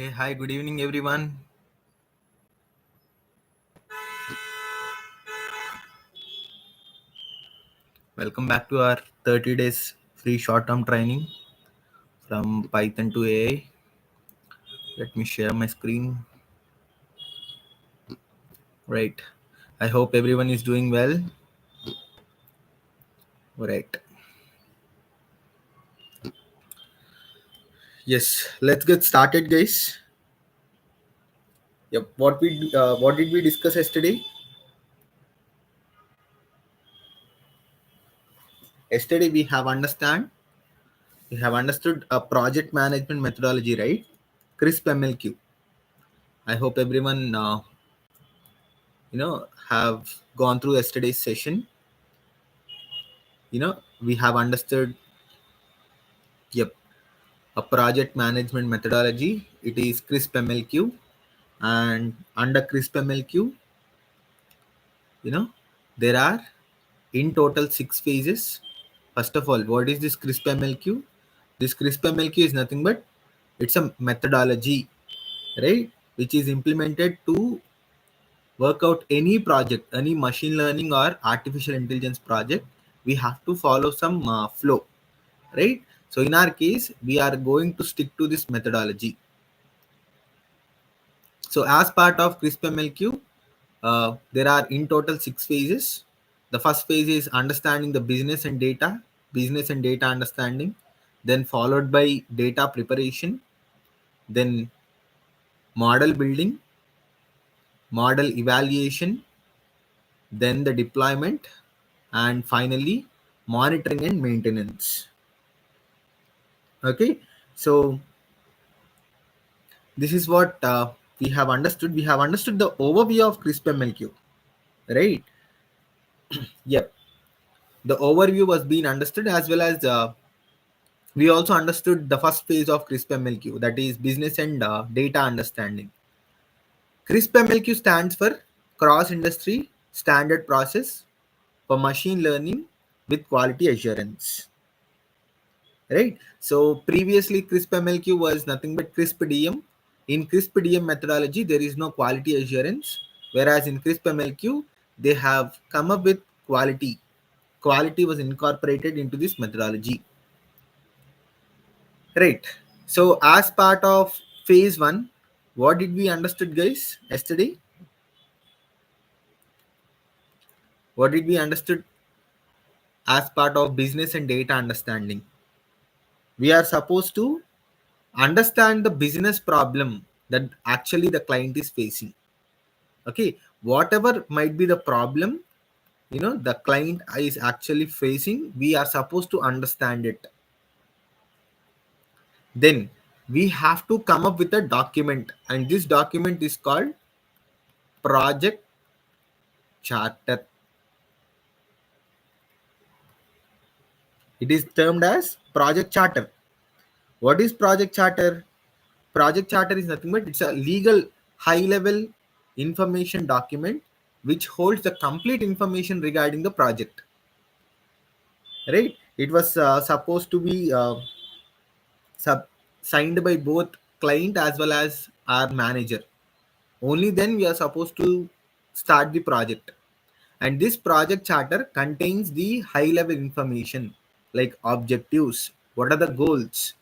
Hey, hi, good evening, everyone. Welcome back to our 30 days free short term training from Python to AI. Let me share my screen. Right. I hope everyone is doing well. Right. Yes, let's get started, guys. Yep. What did we discuss yesterday? Yesterday we have understood a project management methodology, right? CRISP MLQ. I hope everyone have gone through yesterday's session. We have understood. Yep, a project management methodology. It is CRISP MLQ, and under CRISP MLQ, you know, there are in total 6 phases. First of all, what is this CRISP MLQ? This CRISP MLQ is nothing but it's a methodology, right? Which is implemented to work out any project, any machine learning or artificial intelligence project. We have to follow some flow, right? So in our case, we are going to stick to this methodology. So as part of CRISP MLQ, there are in total 6 phases. The first phase is understanding the business and data understanding, then followed by data preparation, then model building, model evaluation, then the deployment, and finally monitoring and maintenance. Okay, so this is what we have understood. We have understood the overview of CRISP MLQ, right? Yep. The overview was being understood, as well as we also understood the first phase of CRISP MLQ, that is business and data understanding. CRISP MLQ stands for Cross Industry Standard Process for Machine Learning with Quality Assurance. Right? So previously CRISP MLQ was nothing but CRISP DM. In CRISP DM methodology, there is no quality assurance, whereas in CRISP MLQ, they have come up with quality. Quality was incorporated into this methodology. Right. So as part of phase one, what did we understood, guys, yesterday? What did we understood as part of business and data understanding? We are supposed to understand the business problem that actually the client is facing. Okay. Whatever might be the problem, the client is actually facing, we are supposed to understand it. Then we have to come up with a document, and this document is called project charter. It is termed as project charter. What is project charter? Project charter is nothing but it's a legal high level information document which holds the complete information regarding the project. Right? It was supposed to be sub- signed by both client as well as our manager. Only then we are supposed to start the project. And this project charter contains the high level information like objectives, what are the goals,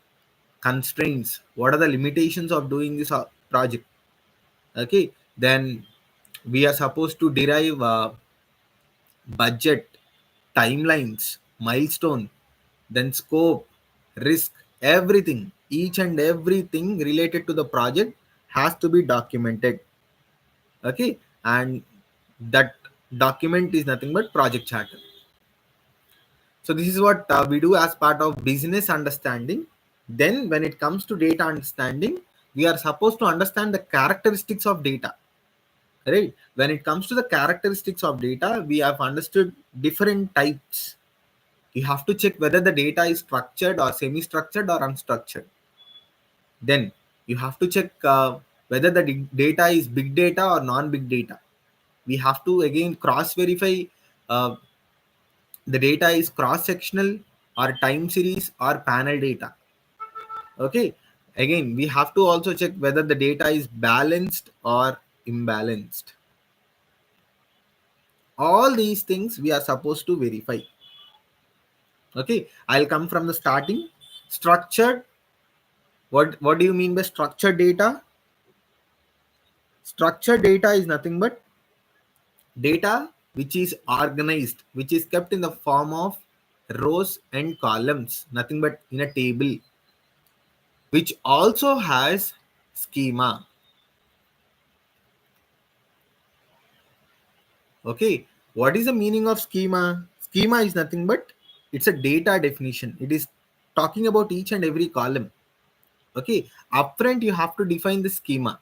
constraints, what are the limitations of doing this project. Okay, then we are supposed to derive budget, timelines, milestone, then scope, risk, everything, each and everything related to the project has to be documented. Okay, and that document is nothing but project charter. So this is what we do as part of business understanding. Then when it comes to data understanding, we are supposed to understand the characteristics of data. Right? When it comes to the characteristics of data, we have understood different types. You have to check whether the data is structured or semi-structured or unstructured. Then you have to check whether the data is big data or non-big data. We have to again cross verify uh, the data is cross sectional or time series or panel data. Okay, Again, we have to also check whether the data is balanced or imbalanced. All these things we are supposed to verify. Okay, I'll come from the starting. Structured. What do you mean by structured data? Structured data is nothing but data which is organized, which is kept in the form of rows and columns, nothing but in a table, which also has schema. Okay, what is the meaning of schema? Schema is nothing but it's a data definition. It is talking about each and every column. Okay, upfront you have to define the schema.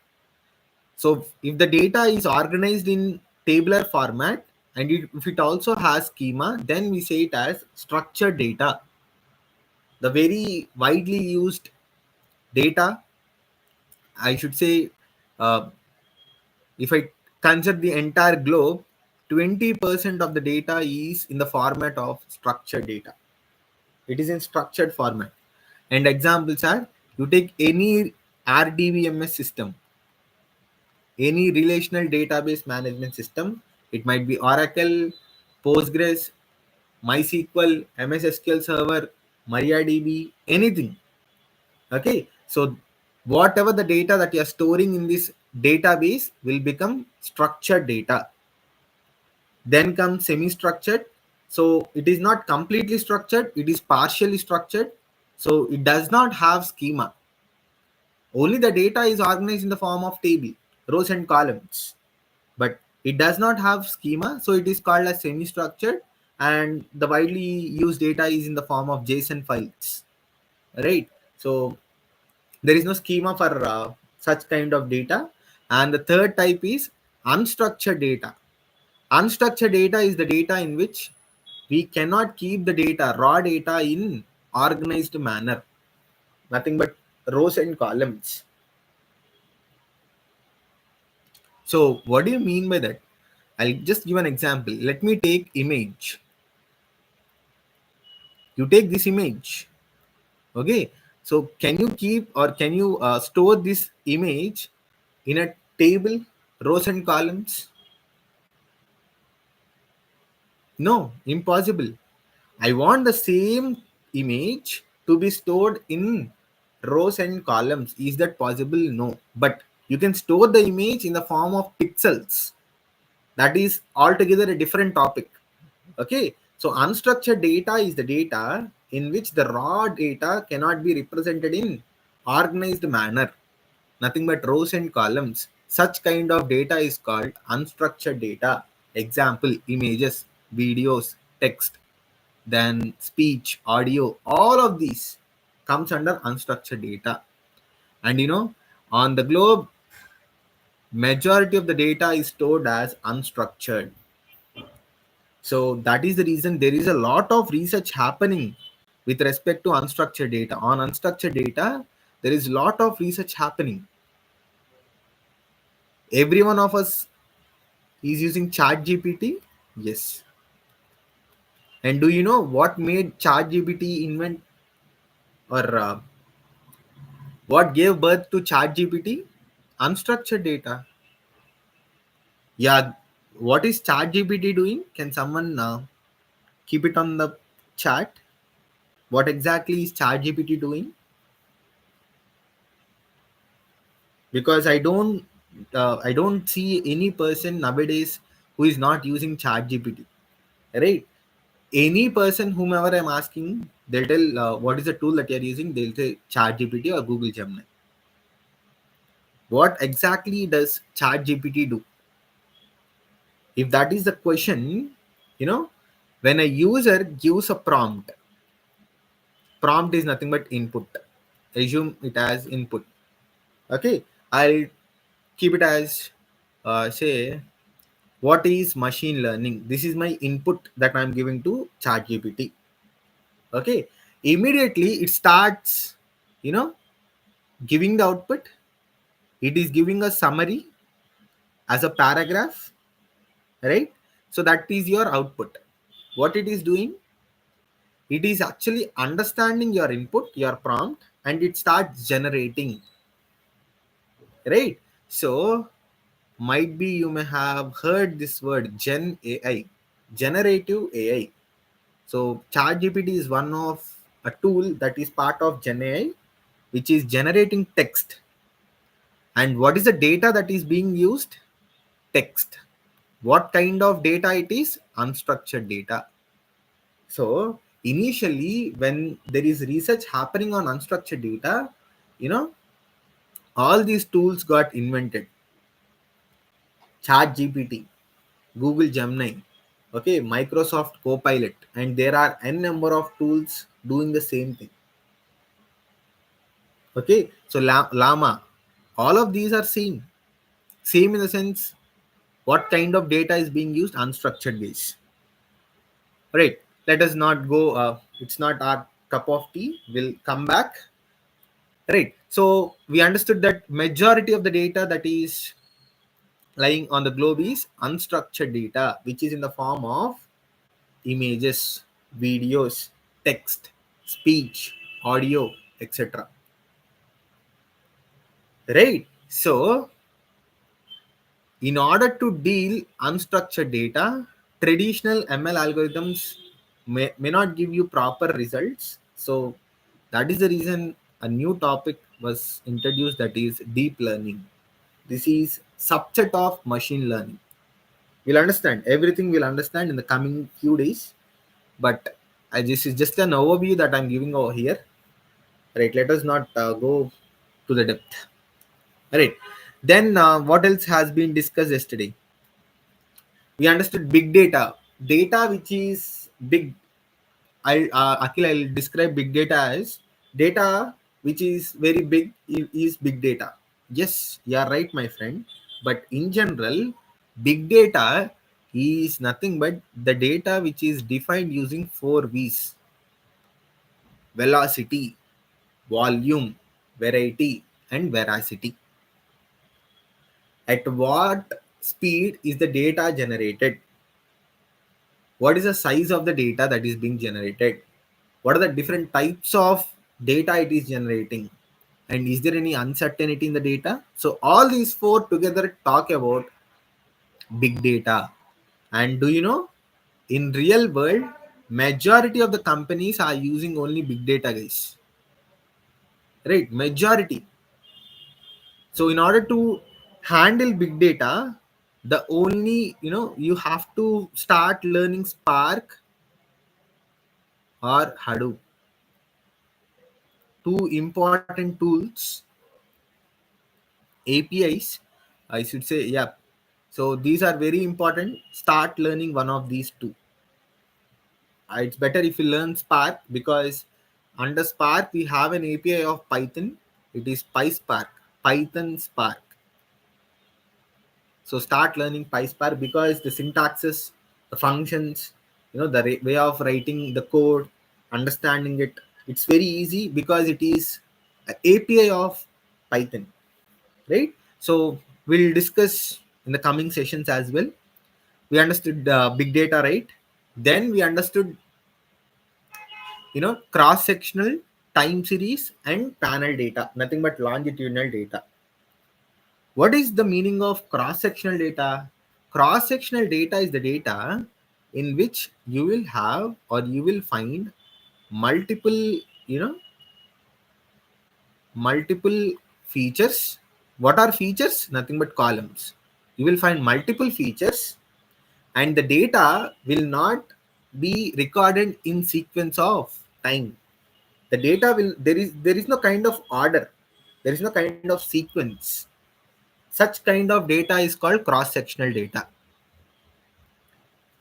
So if the data is organized in tabular format and if it also has schema, then we say it as structured data. The very widely used data, I should say, uh, if I consider the entire globe, 20% of the data is in the format of structured data. It is in structured format. And examples are, you take any RDBMS system, any relational database management system. It might be Oracle, Postgres, MySQL, MS SQL Server, MariaDB, anything. Okay, so whatever the data that you are storing in this database will become structured data. Then comes semi-structured. So it is not completely structured, it is partially structured. So it does not have schema. Only the data is organized in the form of table, rows and columns. But it does not have schema, so it is called as semi-structured. And the widely used data is in the form of JSON files. Right? So there is no schema for such kind of data. And the third type is unstructured data. Unstructured data is the data in which we cannot keep the data, raw data, in organized manner. Nothing but rows and columns. So what do you mean by that? I'll just give an example. Let me take image. You take this image. Okay. So can you keep or can you store this image in a table, rows and columns? No, impossible. I want the same image to be stored in rows and columns. Is that possible? No. But you can store the image in the form of pixels. That is altogether a different topic. Okay. So unstructured data is the data in which the raw data cannot be represented in organized manner. Nothing but rows and columns. Such kind of data is called unstructured data. Example, images, videos, text, then speech, audio, all of these comes under unstructured data. And on the globe, majority of the data is stored as unstructured. So that is the reason there is a lot of research happening with respect to unstructured data. On unstructured data, there is a lot of research happening. Every one of us is using chat gpt. Yes. And do you know what made chat gpt invent, or what gave birth to chat gpt? Unstructured data. Yeah. What is chat gpt doing? Can someone keep it on the chat? What exactly is chat gpt doing? Because I don't see any person nowadays who is not using chat gpt, right? Any person whomever I'm asking, they'll tell what is the tool that you're using. They'll say chat gpt or Google Gemini. What exactly does chat gpt do? If that is the question, you know when a user gives a prompt is nothing but input. Assume it as input. Okay, I'll keep it as say, what is machine learning? This is my input that I'm giving to chat gpt. Okay, immediately it starts you know giving the output. It is giving a summary as a paragraph, right? So that is your output. What it is doing, it is actually understanding your input, your prompt, and it starts generating, right? So might be you may have heard this word Gen AI, generative AI. So ChatGPT is one of a tool that is part of Gen AI, which is generating text. And what is the data that is being used? Text. What kind of data it is? Unstructured data. So initially, when there is research happening on unstructured data, you know, all these tools got invented. ChatGPT, Google Gemini, okay, Microsoft Copilot, and there are n number of tools doing the same thing. Okay, so Llama, all of these are same in the sense what kind of data is being used, unstructured base. Right. Let us not go. It's not our cup of tea. We'll come back. Right. So we understood that majority of the data that is lying on the globe is unstructured data, which is in the form of images, videos, text, speech, audio, etc. Right. So in order to deal unstructured data, traditional ML algorithms may not give you proper results. So that is the reason a new topic was introduced, that is deep learning. This is subset of machine learning. We'll understand everything. We'll understand in the coming few days. But this is just an overview that I'm giving over here. Right. Let us not go to the depth. Right. Then what else has been discussed yesterday? We understood big data which is big. Akhil, I'll describe big data as data which is very big, is big data. Yes, you are right, my friend. But in general, big data is nothing but the data which is defined using 4 V's: velocity, volume, variety, and veracity. At what speed is the data generated? What is the size of the data that is being generated? What are the different types of data it is generating? And is there any uncertainty in the data? So all these four together talk about big data. And do you know, in real world, majority of the companies are using only big data, guys. Right? Majority. So in order to handle big data, the only, you have to start learning Spark or Hadoop. Two important tools, APIs, I should say. Yeah. So these are very important. Start learning one of these two. It's better if you learn Spark, because under Spark we have an API of Python. It is PySpark, Python Spark. So start learning PySpark, because the syntaxes, the functions, the way of writing the code, understanding it, it's very easy because it is a API of Python. Right. So we'll discuss in the coming sessions as well. We understood big data, right? Then we understood cross sectional, time series, and panel data, nothing but longitudinal data. What is the meaning of cross sectional data? Cross sectional data is the data in which you will have, or you will find, multiple you know multiple features. What are features? Nothing but columns. You will find multiple features, and the data will not be recorded in sequence of time. The data will, there is no kind of order, there is no kind of sequence. Such kind of data is called cross sectional data.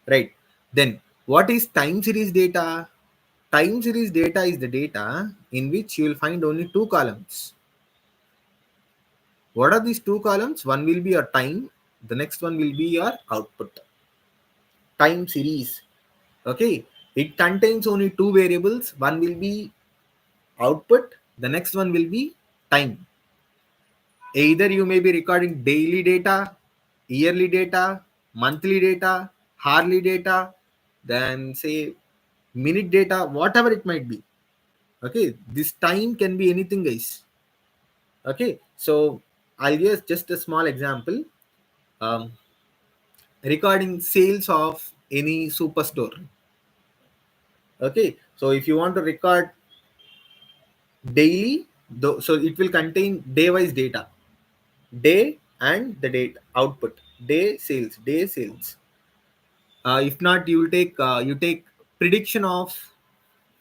Right. Then what is time series data? Time series data is the data in which you will find only two columns. What are these two columns? One will be your time, the next one will be your output. Time series. Okay. It contains only two variables. One will be output, the next one will be time. Either you may be recording daily data, yearly data, monthly data, hourly data, then say minute data, whatever it might be. Okay, this time can be anything, guys. Okay, so I'll give just a small example. um, Recording sales of any superstore. Okay, so if you want to record daily, so it will contain day wise data, day and the date output, day sales. If not, you take prediction of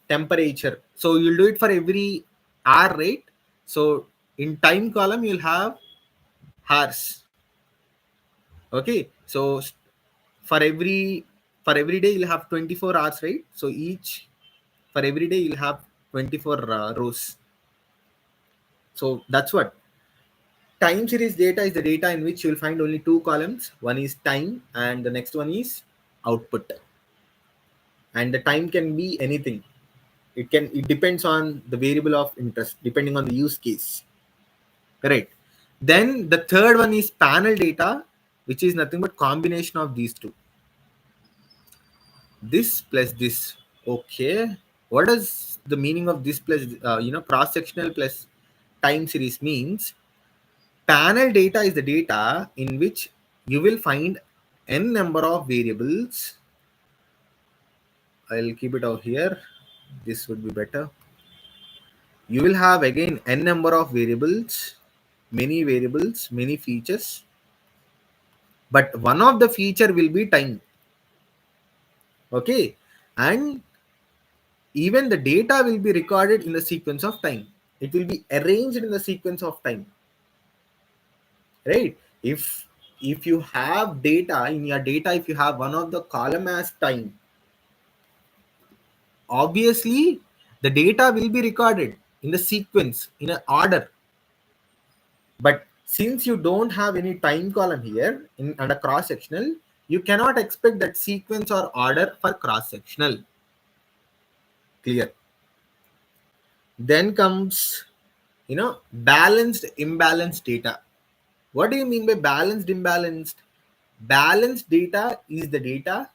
temperature, so you'll do it for every hour, right? So in time column you'll have hours. Okay, so for every for every day you'll have 24 hours, right? So each for every day you'll have 24 rows. So that's what time series data is, the data in which you'll find only two columns. One is time and the next one is output. And the time can be anything. It depends on the variable of interest depending on the use case. Right. Then the third one is panel data, which is nothing but combination of these two. This plus this. Okay. What does the meaning of this plus cross sectional plus time series means? Panel data is the data in which you will find n number of variables. I'll keep it out here. This would be better. You will have again n number of variables, many features, but one of the feature will be time. Okay, and even the data will be recorded in the sequence of time. It will be arranged in the sequence of time, right? If you have data in your data, if you have one of the column as time, obviously the data will be recorded in the sequence in an order. But since you don't have any time column here in under cross sectional, you cannot expect that sequence or order for cross sectional. Clear? Then comes balanced imbalanced data. What do you mean by balanced imbalanced? Balanced data is the data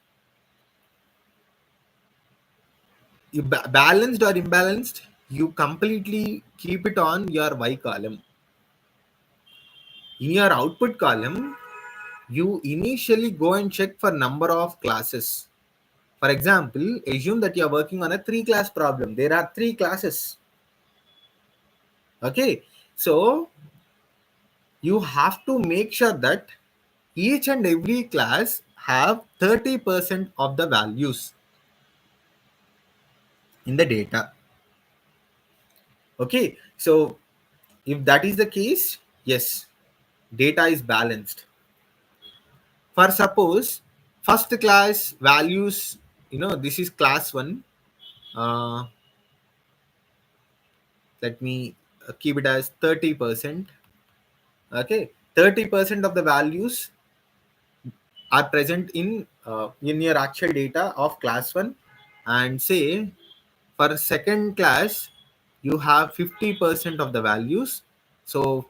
you balanced or imbalanced, you completely keep it on your y column. In your output column, you initially go and check for number of classes. For example, assume that you are working on a 3-class problem. There are 3 classes. Okay, so you have to make sure that each and every class have 30% of the values in the data. Okay, so if that is the case, yes, data is balanced. For suppose first class values, this is class 1. uh, Let me keep it as 30%. Okay, 30% of the values are present in your actual data of class 1, and say for second class you have 50% of the values. So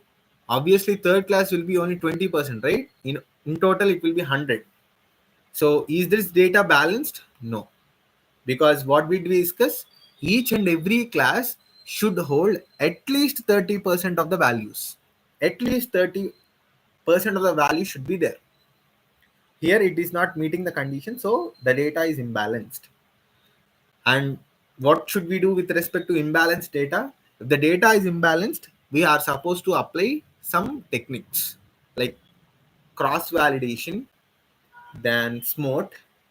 obviously third class will be only 20%, right? In total it will be 100. So is this data balanced? No, because what we discuss, each and every class should hold at least 30% of the values. At least 30% of the value should be there. Here it is not meeting the condition, so the data is imbalanced. And what should we do with respect to imbalanced data? If the data is imbalanced, we are supposed to apply some techniques like cross validation, then SMOT,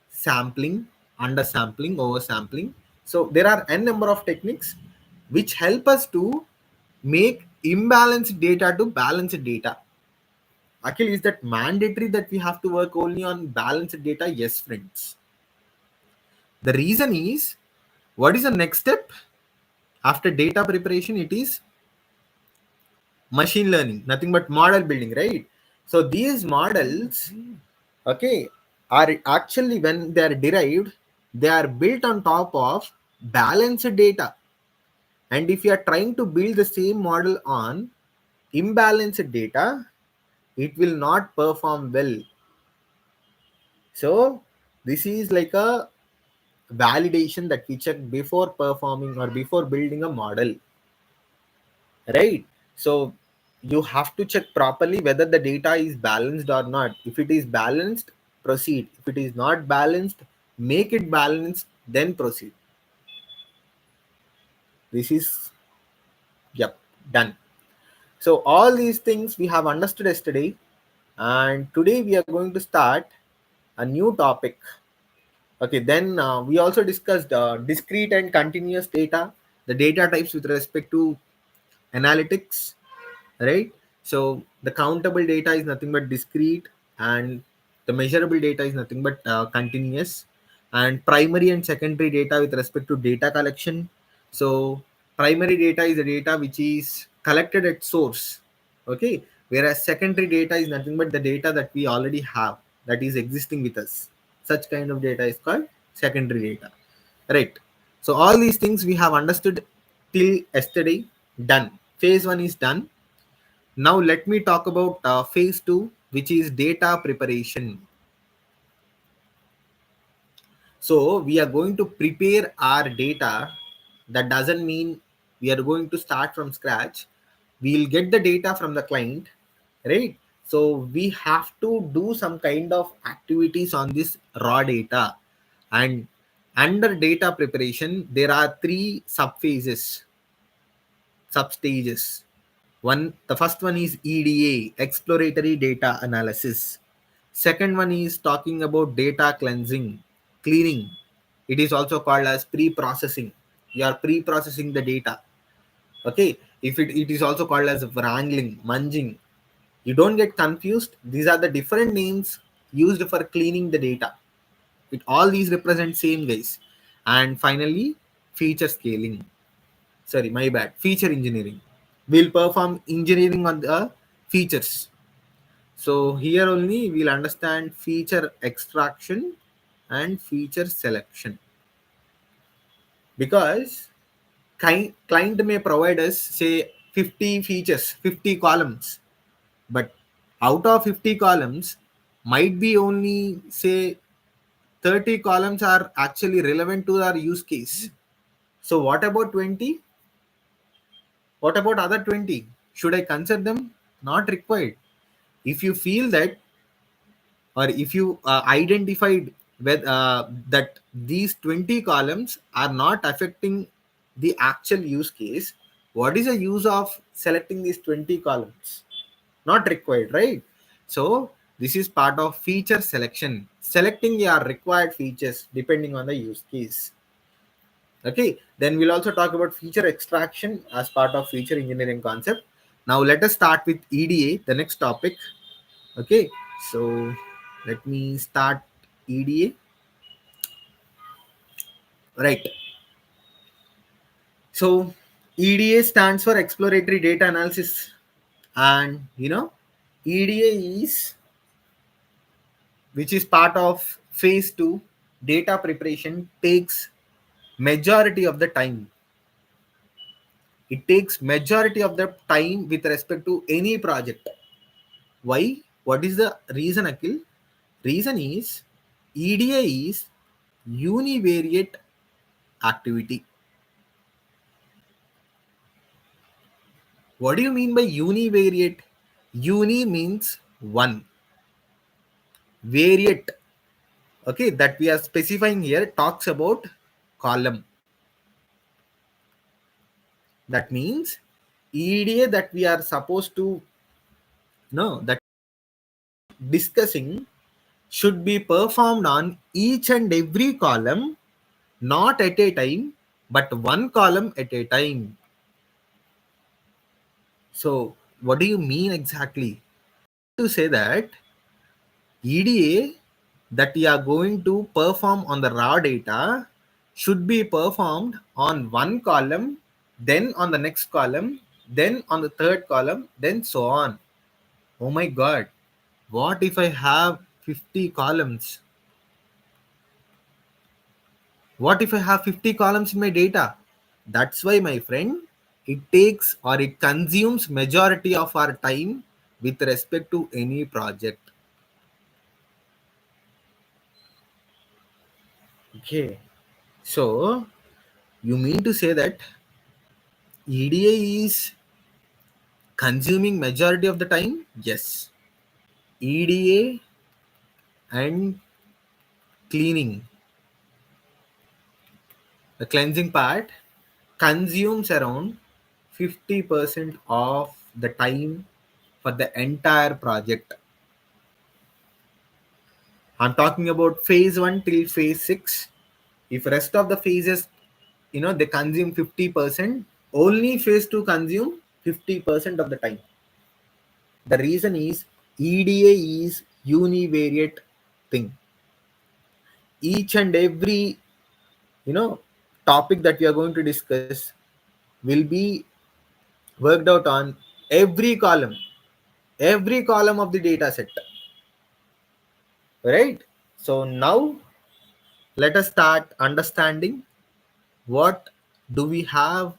sampling, undersampling, oversampling. So there are n number of techniques which help us to make imbalanced data to balanced data. Akhil, is that mandatory that we have to work only on balanced data? Yes, friends. The reason is, what is the next step after data preparation? It is machine learning, nothing but model building, right? So these models, okay, are actually, when they are derived, they are built on top of balanced data. And if you are trying to build the same model on imbalanced data, it will not perform well. So this is like a validation that we check before performing or before building a model, right? So you have to check properly whether the data is balanced or not. If it is balanced, proceed. If it is not balanced, make it balanced, then proceed. This is, yep, done. So all these things we have understood yesterday, and today we are going to start a new topic. Okay, then we also discussed discrete and continuous data, the data types with respect to analytics, right? So the countable data is nothing but discrete, and the measurable data is nothing but continuous, and primary and secondary data with respect to data collection. So primary data is the data which is collected at source, okay, whereas secondary data is nothing but the data that we already have, that is existing with us. Such kind of data is called secondary data, right? So all these things we have understood till yesterday. Done. Phase 1 is done. Now let me talk about phase 2, which is data preparation. So we are going to prepare our data. That doesn't mean we are going to start from scratch. We'll get the data from the client, right? So we have to do some kind of activities on this raw data. And under data preparation, there are three subphases, substages. The first one is EDA, exploratory data analysis. Second one is talking about data cleaning. It is also called as pre-processing. You are pre-processing the data. Okay. If it is also called as wrangling, munging. You don't get confused. These are the different names used for cleaning the data. All these represent same guys. And finally, feature scaling. Sorry, my bad. Feature engineering. We'll perform engineering on the features. So here only we'll understand feature extraction and feature selection, because client may provide us say 50 features, 50 columns, but out of 50 columns might be only say 30 columns are actually relevant to our use case. So what about 20? What about other 20? Should I consider them? Not required. If you feel that, or if you identified that these 20 columns are not affecting the actual use case, what is the use of selecting these 20 columns? Not required, right? So this is part of feature selection, selecting your required features depending on the use case. Okay, then we'll also talk about feature extraction as part of feature engineering concept. Now let us start with EDA, the next topic. Okay, so let me start EDA. Right. So EDA stands for exploratory data analysis. And EDA is, which is part of phase 2, data preparation, takes majority of the time. It takes majority of the time with respect to any project. Why? What is the reason, Akhil? Reason is EDA is univariate activity. What do you mean by univariate? Uni means one. Variate, okay, that we are specifying here talks about column. That means EDA that we are supposed to know, that discussing, should be performed on each and every column, not at a time, but one column at a time. So, what do you mean exactly? To say that EDA that we are going to perform on the raw data should be performed on one column, then on the next column, then on the third column, then so on. Oh my god, what if I have 50 columns? What if I have 50 columns in my data? That's why, my friend, it takes or it consumes majority of our time with respect to any project. Okay. So you mean to say that EDA is consuming majority of the time? Yes. EDA and cleaning, the cleansing part, consumes around 50% of the time for the entire project. I'm talking about phase 1 till phase 6. If rest of the phases, they consume 50%, only phase 2 consume 50% of the time. The reason is EDA is univariate thing. Each and every, you know, topic that we are going to discuss will be worked out on every column, every column of the data set, right? So now let us start understanding what do we have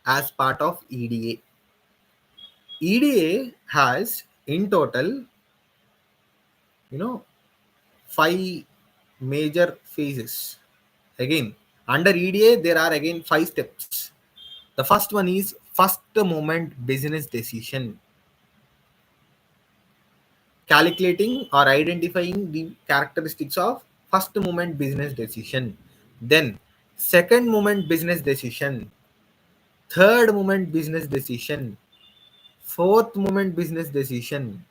as part of EDA. EDA has in total, you know, five major phases. Again, under EDA, there are again five steps. The first one is first moment business decision, calculating or identifying the characteristics of first moment business decision. Then, second moment business decision, third moment business decision, fourth moment business decision,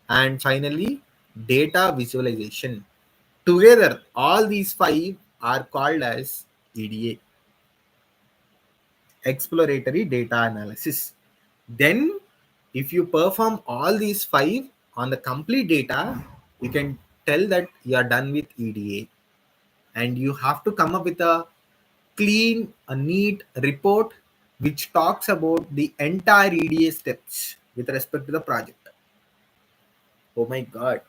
and finally, data visualization. Together, all these five are called as EDA, exploratory data analysis. Then, if you perform all these five on the complete data, you can tell that you are done with EDA. And you have to come up with a clean, a neat report which talks about the entire EDA steps with respect to the project. Oh my god.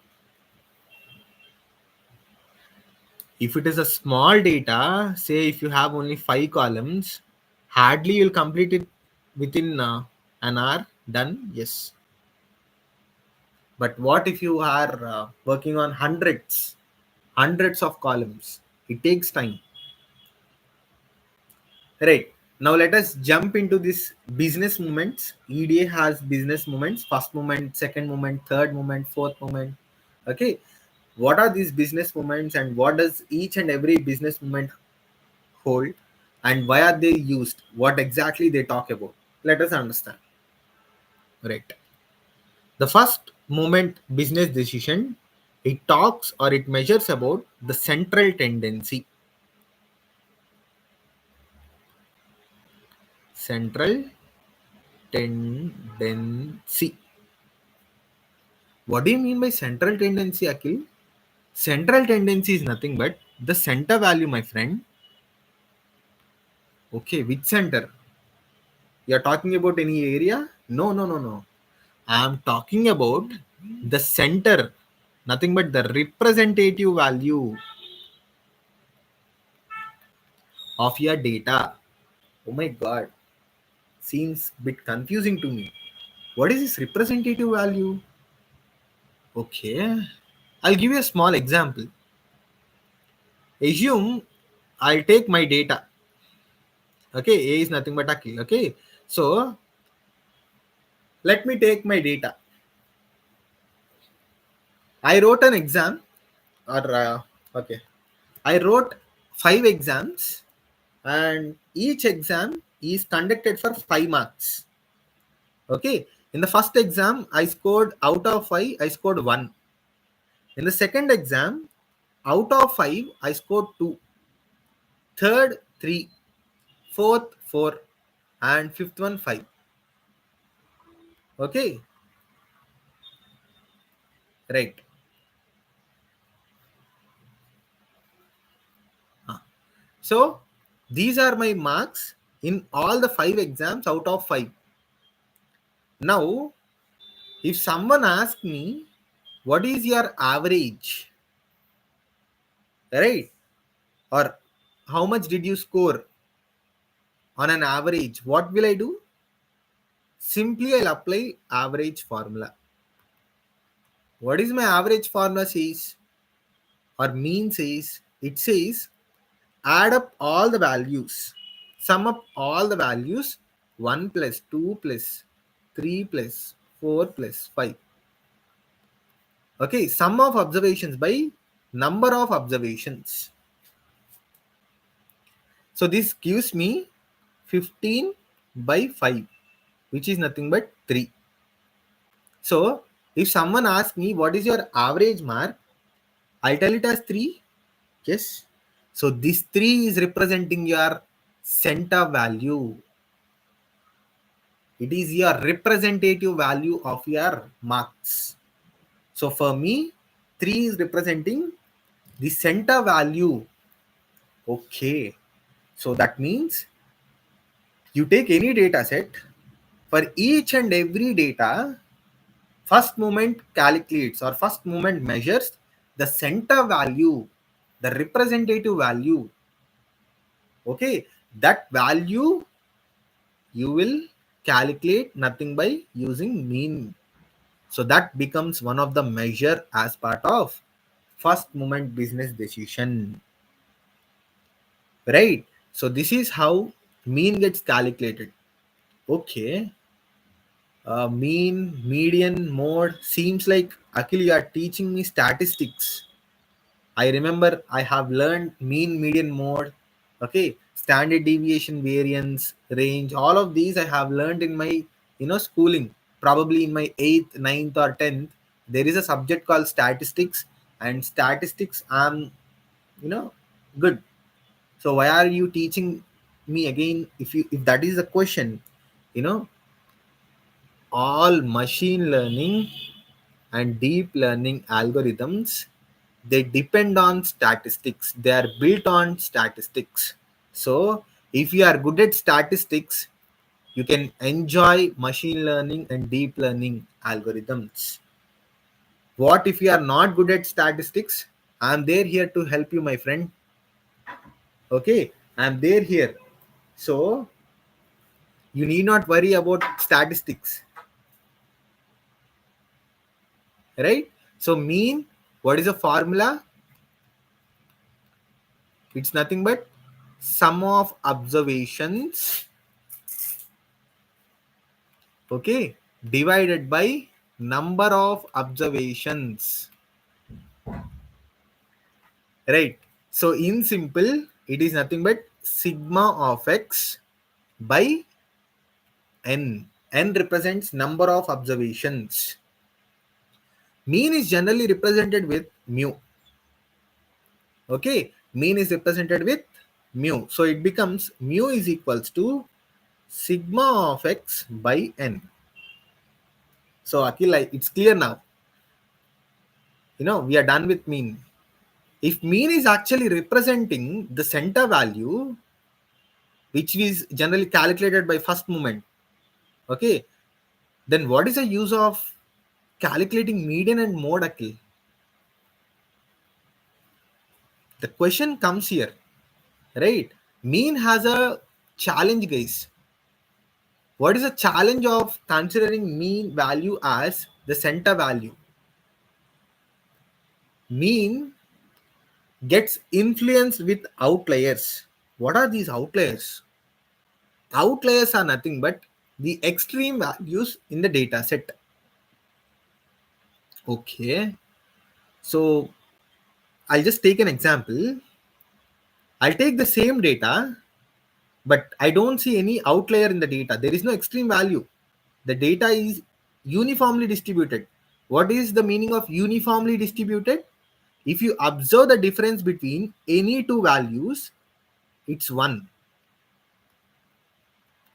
If it is a small data, say if you have only five columns, hardly you'll complete it within an hour. Done? Yes. But what if you are working on hundreds of columns? It takes time. Right. Now let us jump into this business moments. EDA has business moments, first moment, second moment, third moment, fourth moment. Okay. What are these business moments and what does each and every business moment hold and why are they used? What exactly they talk about? Let us understand. Right. The first moment business decision, it talks or it measures about the central tendency. Central tendency. What do you mean by central tendency, Akhil? Central tendency is nothing but the center value, my friend. Okay, which center? You're talking about any area? No, no, no, no. I'm talking about the center, nothing but the representative value of your data. Oh my god, seems a bit confusing to me. What is this representative value? Okay, I'll give you a small example. Assume I'll take my data. Okay, A is nothing but Akhil. Okay, so let me take my data. I wrote an exam, or okay, I wrote five exams, and each exam is conducted for 5 marks. Okay, in the first exam, I scored out of five, I scored one. In the second exam, out of five, I scored two. Third, three. Fourth, four. And fifth one, five. Okay, right. So these are my marks in all the five exams out of five. Now, if someone asks me, what is your average? Right? Or how much did you score on an average? What will I do? Simply I'll apply average formula. What is my average formula says or mean says? It says Add up all the values, sum up all the values, 1 plus 2 plus 3 plus 4 plus 5. Okay, sum of observations by number of observations. So this gives me 15 by 5, which is nothing but 3. So if someone asks me what is your average mark, I'll tell it as 3. Yes. So this 3 is representing your center value. It is your representative value of your marks. So for me, 3 is representing the center value. Okay. So that means you take any data set, for each and every data, first moment calculates or first moment measures the center value, the representative value. Okay. That value you will calculate nothing by using mean. So that becomes one of the measure as part of first moment business decision, right? So this is how mean gets calculated. Okay. Mean, median, mode. Seems like Akhil, you are teaching me statistics. I remember I have learned mean, median, mode. Okay, standard deviation, variance, range. All of these I have learned in my schooling. Probably in my eighth, ninth, or 10th, there is a subject called statistics, and statistics I'm good. So why are you teaching me again? If that is the question, you know all machine learning and deep learning algorithms, they depend on statistics, they are built on statistics. So if you are good at statistics, you can enjoy machine learning and deep learning algorithms. What if you are not good at statistics? I'm there here to help you, my friend. Okay, I'm there here. So you need not worry about statistics, right? So mean, what is the formula? It's nothing but sum of observations, okay, divided by number of observations, right? So in simple, it is nothing but sigma of x by n. N represents number of observations. Mean is generally represented with mu. Okay, mean is represented with mu. So it becomes mu is equals to sigma of x by n. So Akhil, it's clear now. We are done with mean. If mean is actually representing the center value, which is generally calculated by first moment, okay, then what is the use of calculating median and mode, Akhil? The question comes here, right? Mean has a challenge, guys. What is the challenge of considering mean value as the center value? Mean gets influenced with outliers. What are these outliers? Outliers are nothing but the extreme values in the data set. Okay. So I'll just take an example. I'll take the same data, but I don't see any outlier in the data. There is no extreme value. The data is uniformly distributed. What is the meaning of uniformly distributed? If you observe the difference between any two values, it's 1.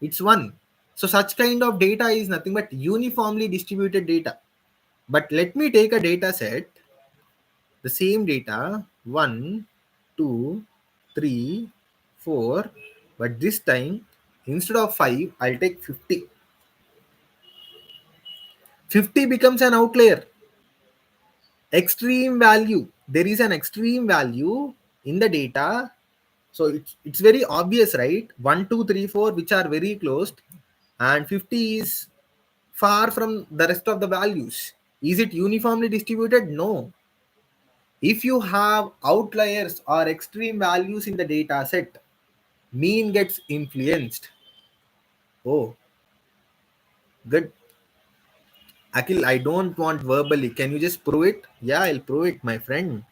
It's 1. So such kind of data is nothing but uniformly distributed data. But let me take a data set, the same data, 1, 2, 3, 4, but this time instead of 5, I'll take 50. 50 becomes an outlier. Extreme value. There is an extreme value in the data. So it's very obvious, right? 1, 2, 3, 4, which are very close, and 50 is far from the rest of the values. Is it uniformly distributed? No. If you have outliers or extreme values in the data set, mean gets influenced. Oh, good. Akhil, I don't want verbally. Can you just prove it? Yeah, I'll prove it, my friend.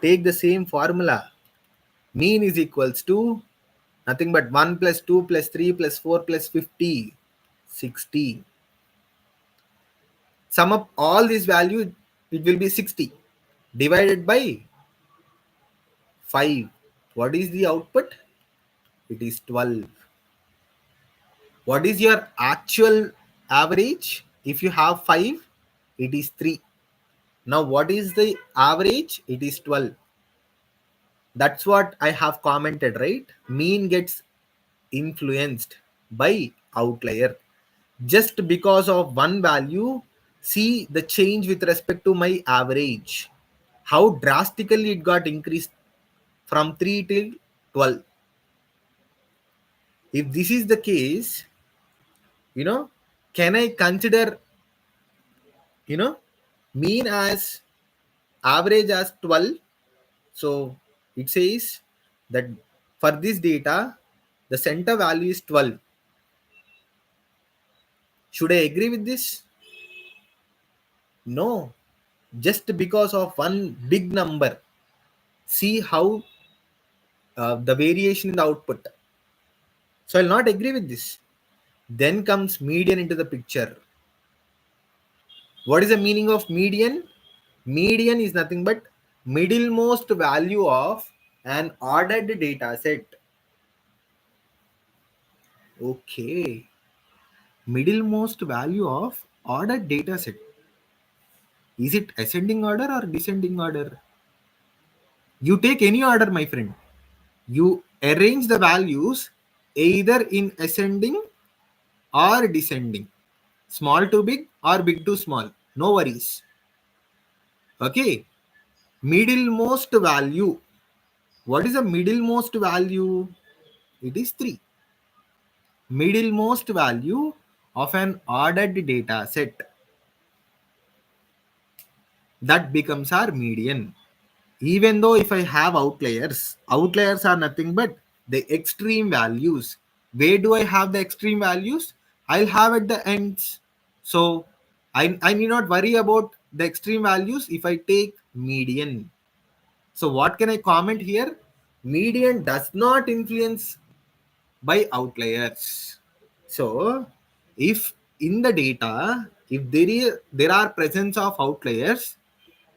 Take the same formula. Mean is equals to nothing but 1 plus 2 plus 3 plus 4 plus 50. 60. Sum up all these values, it will be 60. Divided by 5. What is the output? It is 12. What is your actual average? If you have 5, it is 3. Now, what is the average? It is 12. That's what I have commented, right? Mean gets influenced by outlier. Just because of one value, see the change with respect to my average. How drastically it got increased from 3 till 12. If this is the case, you know, can I consider, you know, mean as average as 12? So it says that for this data, the center value is 12. Should I agree with this? No. Just because of one big number, see how the variation in the output. So I'll not agree with this. Then comes median into the picture. What is the meaning of median? Median is nothing but middlemost value of an ordered data set. Okay. Middlemost value of ordered data set. Is it ascending order or descending order? You take any order, my friend. You arrange the values either in ascending or descending. Small to big or big to small. No worries. Okay. Middlemost value. What is the middlemost value? It is 3. Middlemost value of an ordered data set. That becomes our median. Even though if I have outliers are nothing but the extreme values. Where do I have the extreme values? I'll have at the ends. So I need not worry about the extreme values if I take median. So what can I comment here? Median does not influence by outliers. So if in the data, if there are presence of outliers,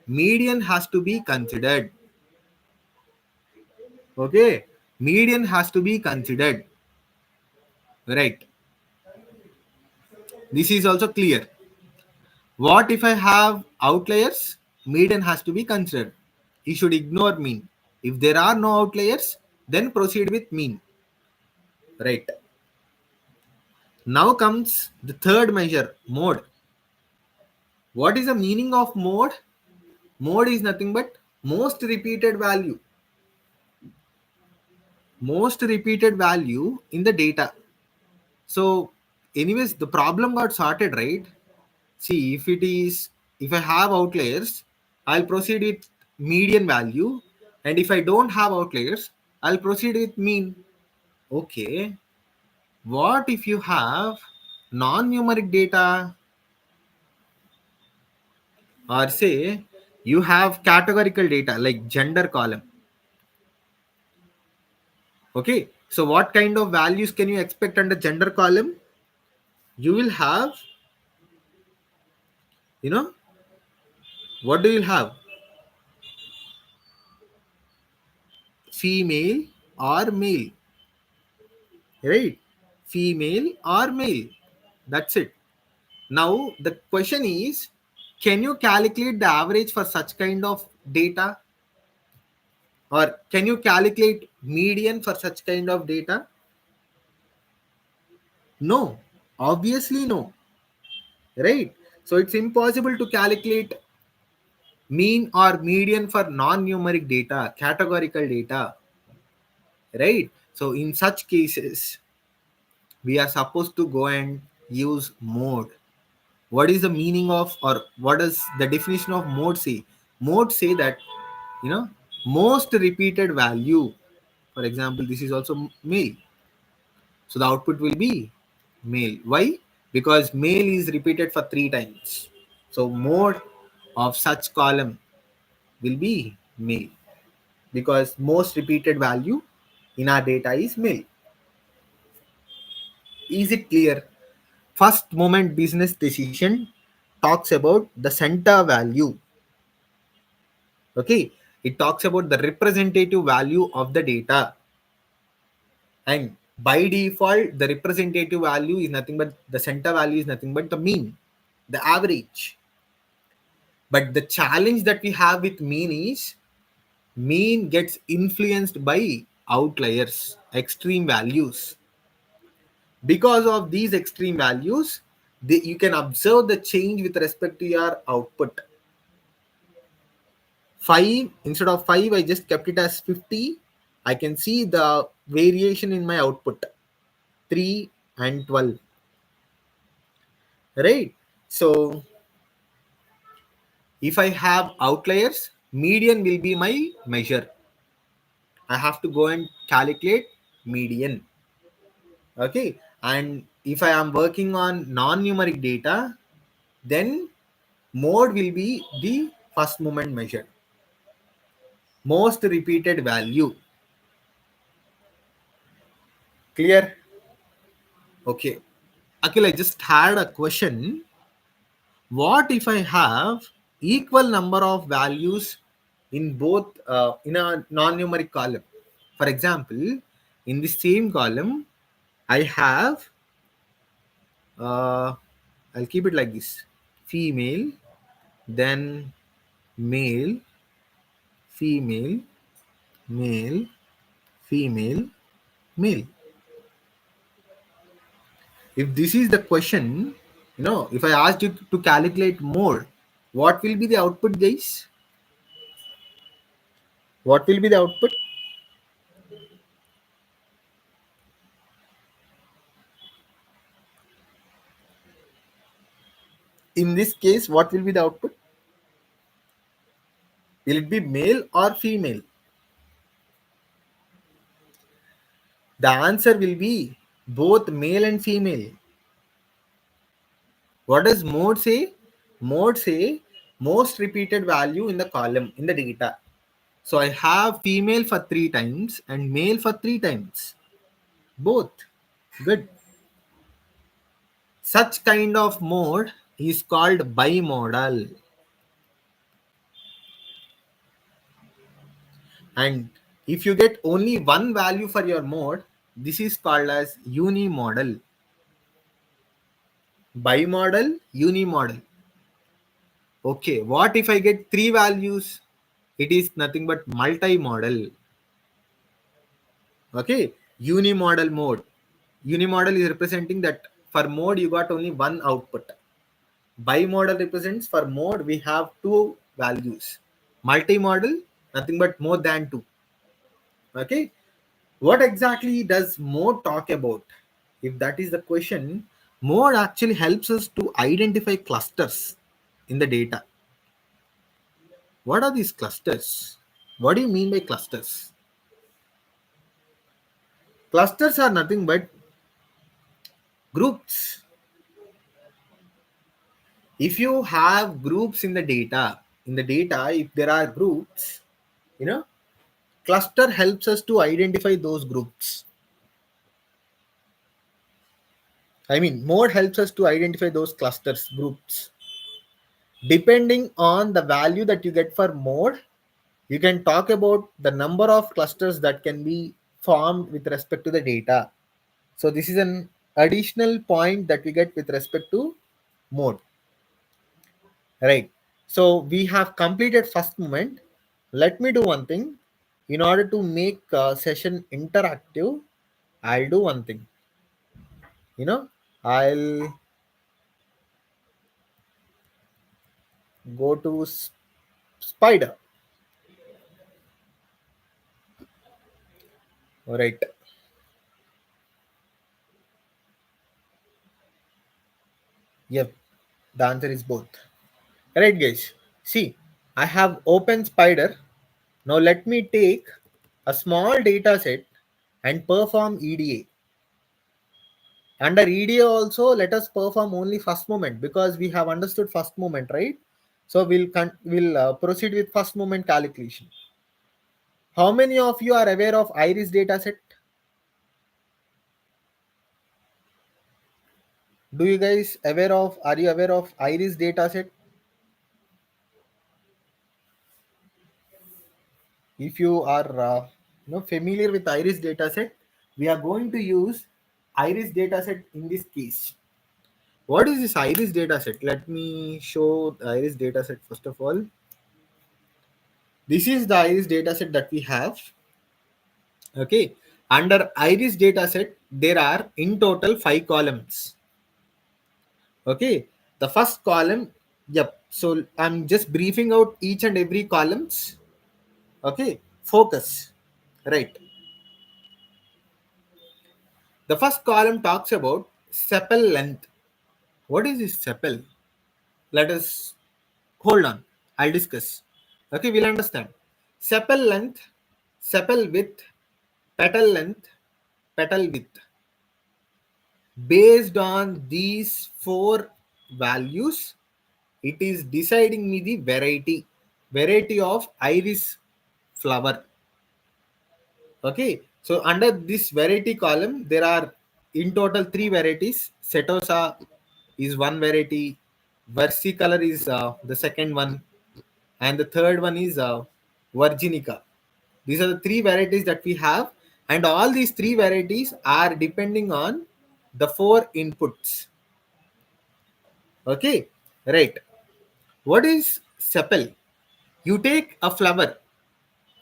median has to be considered. Okay, median has to be considered, right? This is also clear. What if I have outliers? Median has to be considered. You should ignore mean. If there are no outliers, then proceed with mean, right? Now comes the third measure, mode. What is the meaning of mode? Mode is nothing but most repeated value. Most repeated value in the data. So anyways, the problem got sorted, right? See, if I have outliers, I'll proceed with median value, and if I don't have outliers, I'll proceed with mean. Okay, what if you have non-numeric data, or say you have categorical data like gender column? Okay, so what kind of values can you expect under gender column? You will have, you know, what do you have? Female or male, right? Female or male. That's it. Now the question is, can you calculate the average for such kind of data, or can you calculate median for such kind of data? No, obviously no, right? So it's impossible to calculate mean or median for non-numeric data, categorical data, right? So in such cases, we are supposed to go and use mode. What is the meaning of, or what does the definition of mode say? Mode say that you know, most repeated value. For example, this is also male. So the output will be male. Why? Because male is repeated for 3 times. So mode of such column will be male because most repeated value in our data is male. Is it clear? First moment business decision talks about the center value. Okay, it talks about the representative value of the data, and by default the representative value is nothing but the center value is nothing but the mean, the average. But the challenge that we have with mean is mean gets influenced by outliers, extreme values. Because of these extreme values, you can observe the change with respect to your output. 5 instead of 5, I just kept it as 50. I can see the variation in my output, 3 and 12. Right? So if I have outliers, median will be my measure. I have to go and calculate median. Okay. And if I am working on non-numeric data, then mode will be the first moment measure. Most repeated value. Clear? Okay. Akhil, I just had a question. What if I have equal number of values in both in a non-numeric column? For example, in the same column, I have I'll keep it like this: female, then male, female, male, female, male. If this is the question, if I asked you to calculate more, what will be the output, guys? What will be the output? In this case, what will be the output? Will it be male or female? The answer will be both male and female. What does mode say? Mode say most repeated value in the column in the data. So I have female for 3 times and male for 3 times. Both. Good. Such kind of mode is called bimodal. And if you get only one value for your mode, this is called as unimodal. Bimodal, unimodal. Okay, what if I get 3 values? It is nothing but multi-model. Okay, unimodal mode. Unimodal is representing that for mode you got only one output. Bimodal represents for mode we have 2 values. Multi-modal, nothing but more than 2. Okay, what exactly does mode talk about? If that is the question, mode actually helps us to identify clusters in the data. What are these clusters? What do you mean by clusters? Clusters are nothing but groups. If you have groups in the data, if there are groups, you know, cluster helps us to identify those groups. I mean, mode helps us to identify those clusters, groups. Depending on the value that you get for mode, you can talk about the number of clusters that can be formed with respect to the data. So this is an additional point that we get with respect to mode. Right. So we have completed first moment. Let me do one thing. In order to make session interactive, I'll do one thing. I'll go to Spider. All right. Yep. The answer is both. Right, guys. See, I have open Spider. Now let me take a small data set and perform EDA. Under EDA also, let us perform only first moment because we have understood first moment, right? So we'll proceed with first moment calculation. How many of you are aware of iris dataset? Do you guys aware of? Are you aware of iris dataset? If you are familiar with iris dataset, we are going to use iris dataset in this case. What is this iris dataset? Let me show the iris dataset first of all. This is the iris dataset that we have. Okay. Under iris dataset, there are in total 5 columns. Okay. The first column, yep. So I'm just briefing out each and every columns. Okay. Focus. Right. The first column talks about sepal length. What is this sepal? Let us hold on. I'll discuss. Okay, we'll understand. Sepal length, sepal width, petal length, petal width. Based on these four values, it is deciding me the variety of iris flower. Okay, so under this variety column, there are in total 3 varieties. Setosa is one variety, versicolor is the second one, and the third one is virginica. These are the 3 varieties that we have, and all these 3 varieties are depending on the 4 inputs. Okay, right. What is sepal? You take a flower.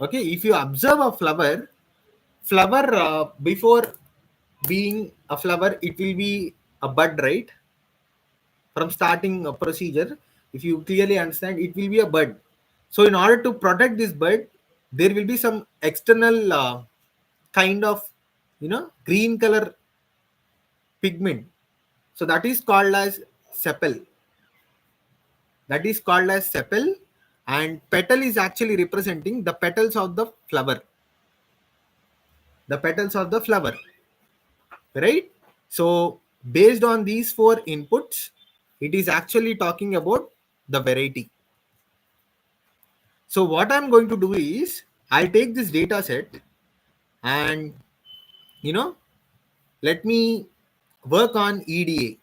Okay, if you observe a flower before being a flower, it will be a bud, right? From starting a procedure, if you clearly understand, it will be a bud. So in order to protect this bud, there will be some external kind of green color pigment. So that is called as sepal. That is called as sepal, and petal is actually representing the petals of the flower. The petals of the flower, right? So based on these 4 inputs, it is actually talking about the variety. So what I'm going to do is I'll take this data set and you know let me work on EDA.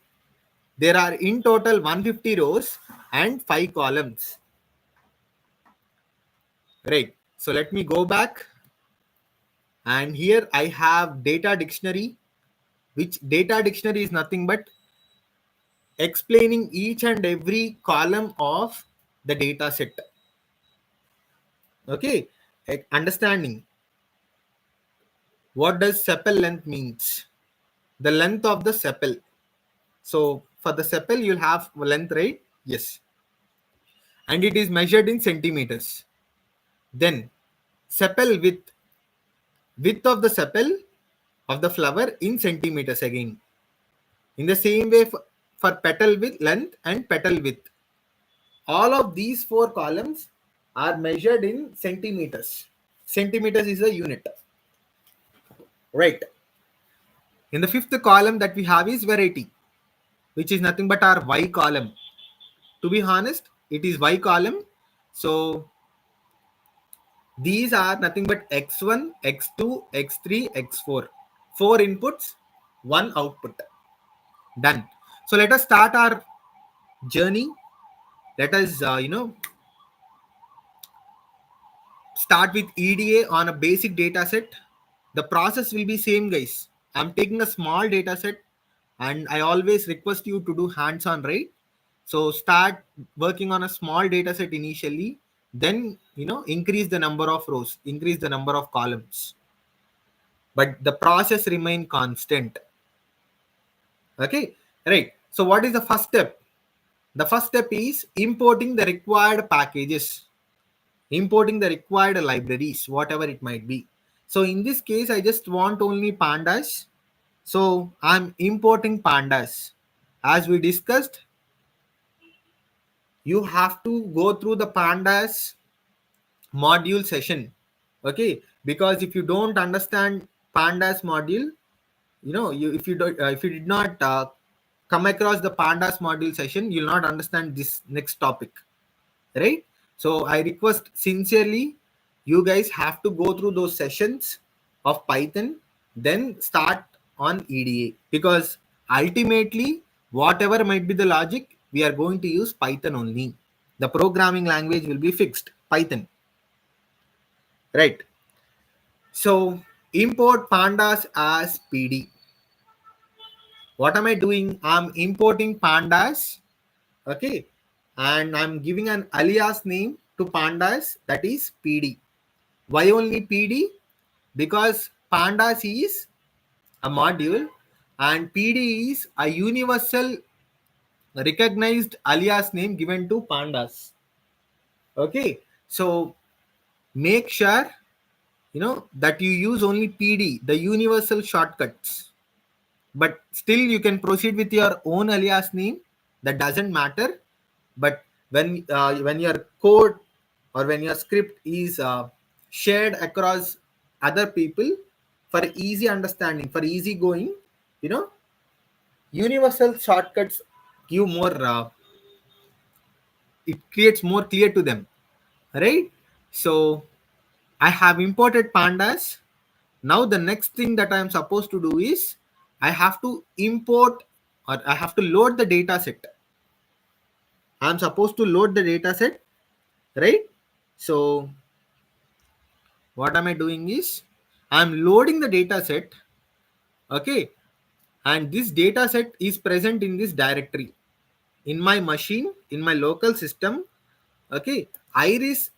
There are in total 150 rows and 5 columns. Right. So let me go back, and here I have data dictionary, which data dictionary is nothing but explaining each and every column of the data set. Okay. Understanding what does sepal length means. The length of the sepal. So for the sepal, you'll have length, right? Yes. And it is measured in centimeters. Then sepal width of the sepal of the flower in centimeters again. In the same way for petal width, length and petal width. All of these 4 columns are measured in centimeters. Centimeters is a unit. Right. In the fifth column that we have is variety, which is nothing but our Y column. To be honest, it is Y column. So these are nothing but x1, x2, x3, x4. 4 inputs, 1 output. Done. So let us start our journey. Let us, start with EDA on a basic data set. The process will be same, guys. I'm taking a small data set, and I always request you to do hands-on, right? So start working on a small data set initially, then increase the number of rows, increase the number of columns, but the process remain constant. Okay, right. So what is the first step? The first step is importing the required packages, importing the required libraries, whatever it might be. So in this case, I just want only pandas. So I'm importing pandas. As we discussed, you have to go through the pandas module session. Okay, because if you don't understand pandas module, if you don't if you did not come across the pandas module session, you'll not understand this next topic, right? So I request sincerely, you guys have to go through those sessions of Python, then start on EDA, because ultimately whatever might be the logic, we are going to use Python only. The programming language will be fixed, Python, right? So import pandas as PD. What am I doing? I'm importing pandas, okay, and I'm giving an alias name to pandas, that is PD. Why only PD? Because pandas is a module and PD is a universal recognized alias name given to pandas. Okay, so make sure that you use only PD, the universal shortcuts. But still you can proceed with your own alias name, that doesn't matter. But when your code or when your script is shared across other people, for easy understanding, for easy going, you know universal shortcuts give more, it creates more clear to them, right? So I have imported pandas. Now the next thing that I am supposed to do is I have to import, or I have to load the data set. I'm supposed to load the data set, right? So what am I doing is I'm loading the data set, okay, and this data set is present in this directory in my machine, in my local system, okay. Iris.csv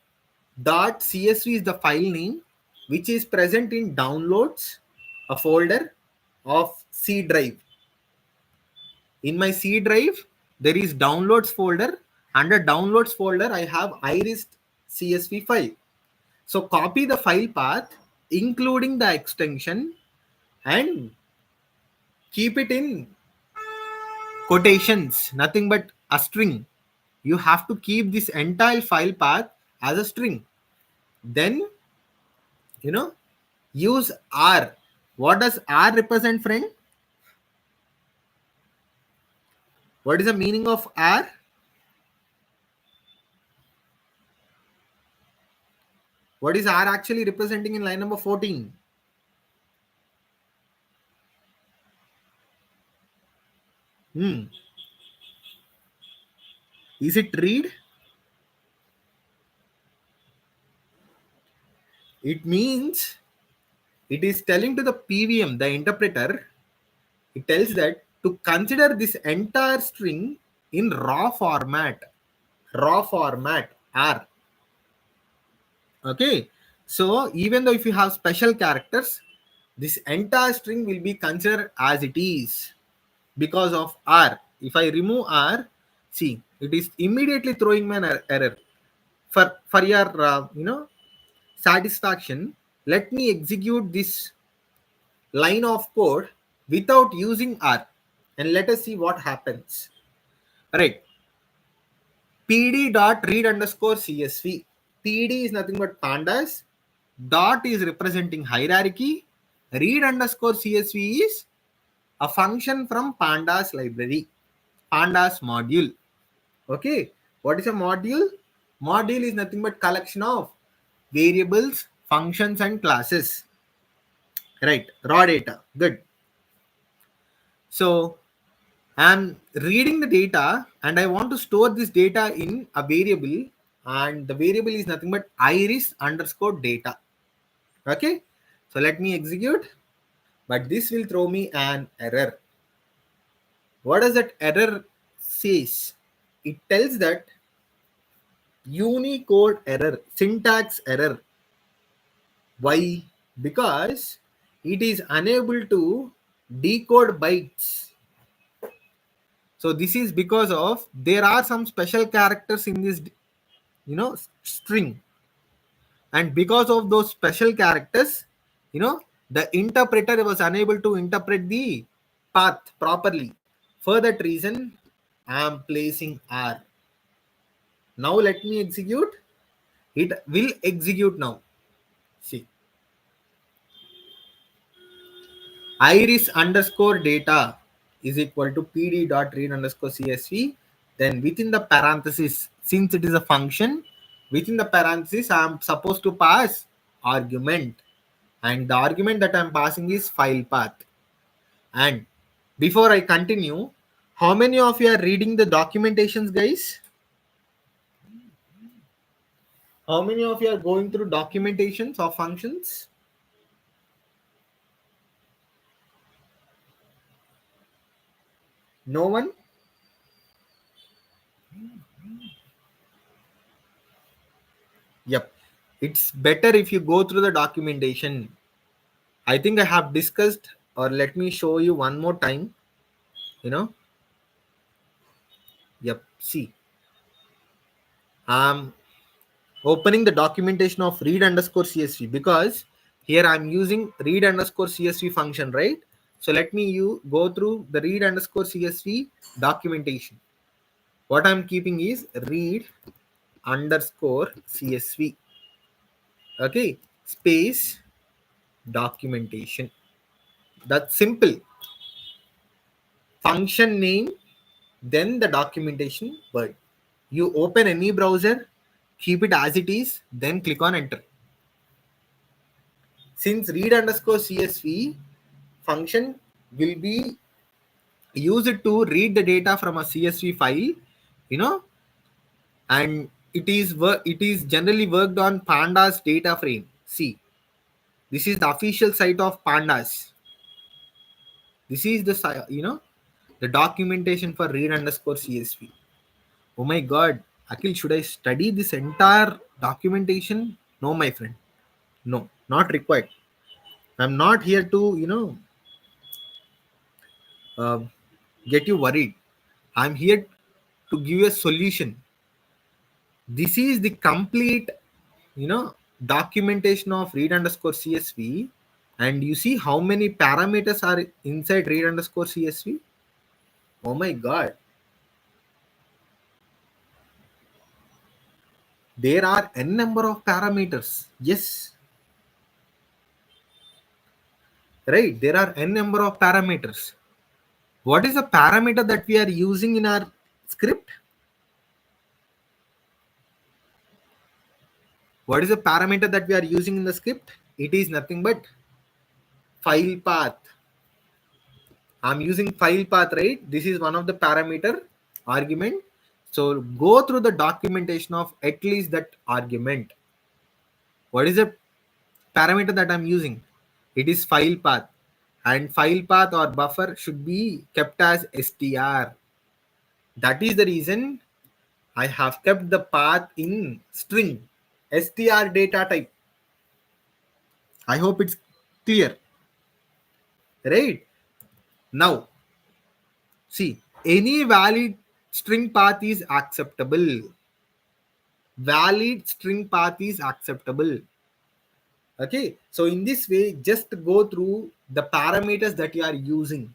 is the file name which is present in downloads, a folder of C drive. In my C drive, there is downloads folder. Under downloads folder, I have iris CSV file. So copy the file path, including the extension, and keep it in quotations, nothing but a string. You have to keep this entire file path as a string. Then, you know, use R. What does R represent, friend? What is the meaning of R? What is R actually representing in line number 14? Hmm. Is it read? It means it is telling to the PVM, the interpreter, it tells that to consider this entire string in raw format. Raw format, R. Okay. So even though if you have special characters, this entire string will be considered as it is because of R. If I remove R, see, it is immediately throwing me an error. For your satisfaction, let me execute this line of code without using R, and let us see what happens. Right. PD dot read underscore CSV. PD is nothing but pandas. Dot is representing hierarchy. Read underscore CSV is a function from pandas library, pandas module. Okay. What is a module? Module is nothing but collection of variables, functions, and classes. Right. Raw data. Good. So I'm reading the data and I want to store this data in a variable, and the variable is nothing but iris underscore data. Okay. So let me execute, but this will throw me an error. What does that error says? It tells that Unicode error, syntax error. Why? Because it is unable to decode bytes. So this is because of there are some special characters in this string, and because of those special characters, the interpreter was unable to interpret the path properly. For that reason, I am placing R. Now let me execute. It will execute now. See, iris underscore data is equal to pd dot read underscore csv. Then within the parenthesis, since it is a function, within the parenthesis, I am supposed to pass argument. And the argument that I am passing is file path. And before I continue, how many of you are reading the documentations, guys? How many of you are going through documentations of functions? No one? Yep. It's better if you go through the documentation. I think I have discussed, or let me show you one more time. You know, yep. See, I'm opening the documentation of read underscore CSV because here I'm using read underscore CSV function, right? So let me you go through the read underscore CSV documentation. What I'm keeping is read underscore CSV. Okay, space documentation. That's simple. Function name, then the documentation word. You open any browser, keep it as it is, then click on enter. Since read underscore CSV function will be used to read the data from a CSV file, you know, and it is generally worked on pandas data frame. See, this is the official site of pandas. This is the the documentation for read underscore CSV. Oh my god, Akhil, should I study this entire documentation? No, my friend. No, not required. I'm not here to, uh, get you worried. I'm here to give you a solution. This is the complete, documentation of read underscore CSV. And you see how many parameters are inside read underscore CSV? Oh my god. There are n number of parameters. Yes, right. There are n number of parameters. What is the parameter that we are using in our script? What is the parameter that we are using in the script? It is nothing but file path. I'm using file path, right? This is one of the parameter argument. So go through the documentation of at least that argument. What is the parameter that I'm using? It is file path. And file path or buffer should be kept as str. That is the reason I have kept the path in string, str data type. I hope it's clear, right? Now, see, any valid string path is acceptable. Valid string path is acceptable. Okay, so in this way, just go through the parameters that you are using,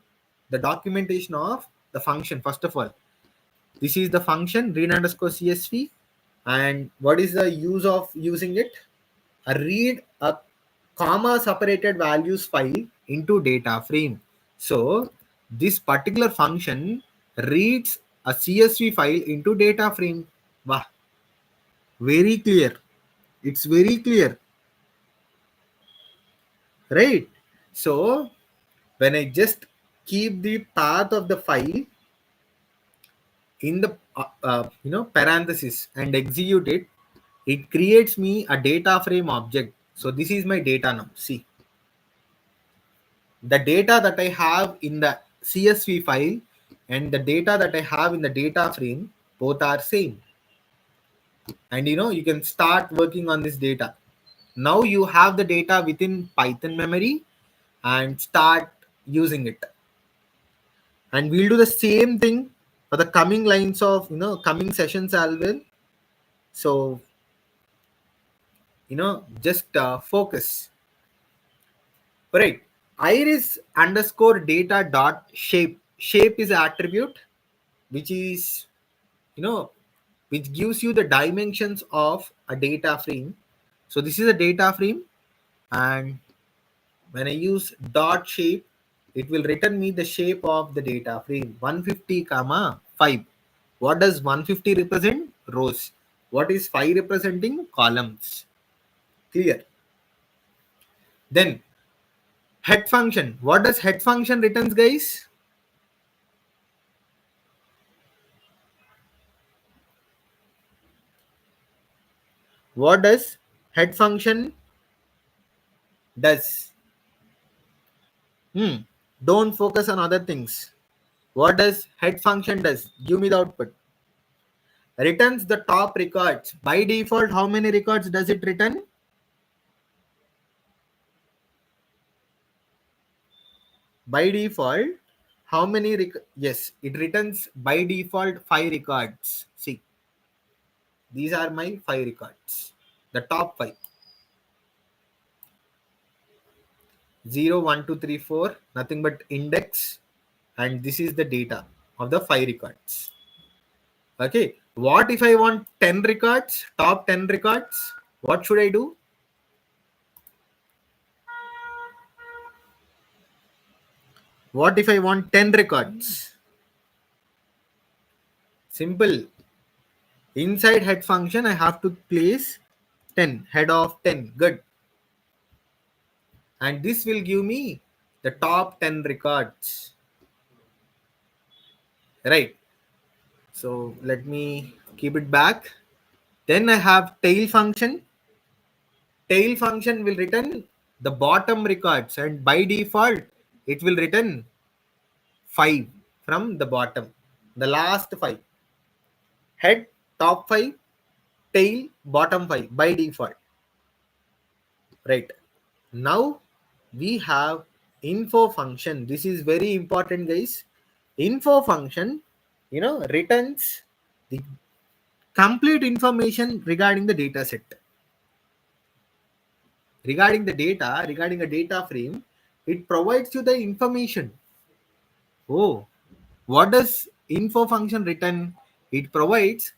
the documentation of the function. First of all, this is the function read underscore CSV, and what is the use of using it? Read a comma separated values file into data frame. So this particular function reads a CSV file into data frame. Wow, very clear. It's very clear, right? So when I just keep the path of the file in the parenthesis and execute it, it creates me a data frame object. So this is my data now. See, the data that I have in the CSV file and the data that I have in the data frame, both are same. And you can start working on this data. Now you have the data within Python memory and start using it. And we'll do the same thing for the coming lines of coming sessions as well. So just focus. All right. Iris underscore data dot shape. Shape is an attribute which is you know which gives you the dimensions of a data frame. So this is a data frame, and when I use dot shape, it will return me the shape of the data frame 150 comma 5. What does 150 represent? Rows. What is 5 representing? Columns. Clear? Then head function. What does head function returns, guys? What does head function does? Don't focus on other things. What does head function does? Give me the output. Returns the top records. By default, how many records does it return? By default, how many yes, it returns by default 5 records. See, these are my 5 records. The top 5. 0, 1, 2, 3, 4, nothing but index, and this is the data of the 5 records. Okay, what if I want 10 records, top 10 records? What should I do? What if I want 10 records? Simple. Inside head function, I have to place 10, head of 10. Good. And this will give me the top 10 records. Right. So let me keep it back. Then I have tail function. Tail function will return the bottom records, and by default it will return 5 from the bottom, the last 5. Head top 5, tail bottom 5 by default. Right. Now we have info function. This is very important, guys. Info function, returns the complete information regarding the data set. Regarding the data, regarding a data frame, it provides you the information. Oh, what does info function return? It provides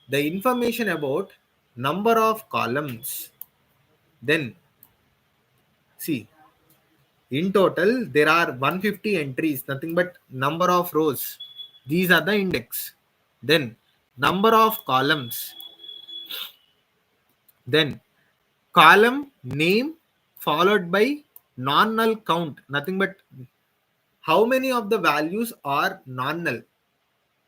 the information about number of columns. Then see, in total there are 150 entries, nothing but number of rows. These are the index. Then number of columns. Then column name followed by non-null count, nothing but how many of the values are non-null.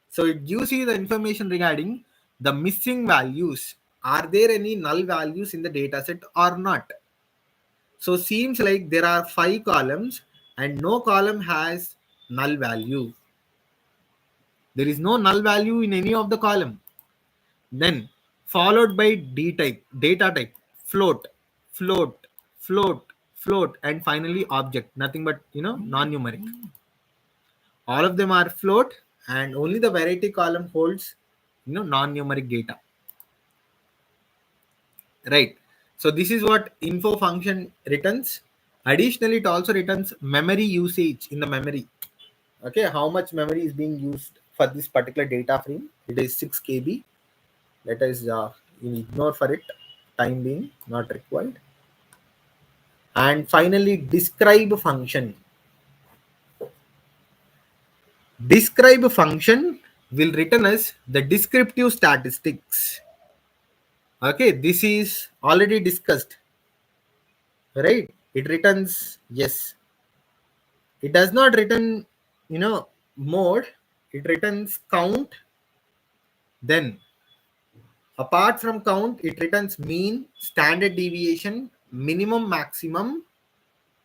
So it gives you the information regarding the missing values. Are there any null values in the dataset or not? So seems like there are 5 columns and no column has null value. There is no null value in any of the column. Then followed by D type, data type, float, float, float, float, and finally object. Nothing but non-numeric. All of them are float, and only the variety column holds non-numeric data. Right. So this is what info function returns. Additionally, it also returns memory usage in the memory. Okay, how much memory is being used for this particular data frame? It is 6 KB. Let us ignore for it. Time being not required. And finally, describe function. Describe function will return us the descriptive statistics. Okay, this is already discussed. Right? It returns yes. It does not return, mode. It returns count. Then apart from count, it returns mean, standard deviation, minimum, maximum.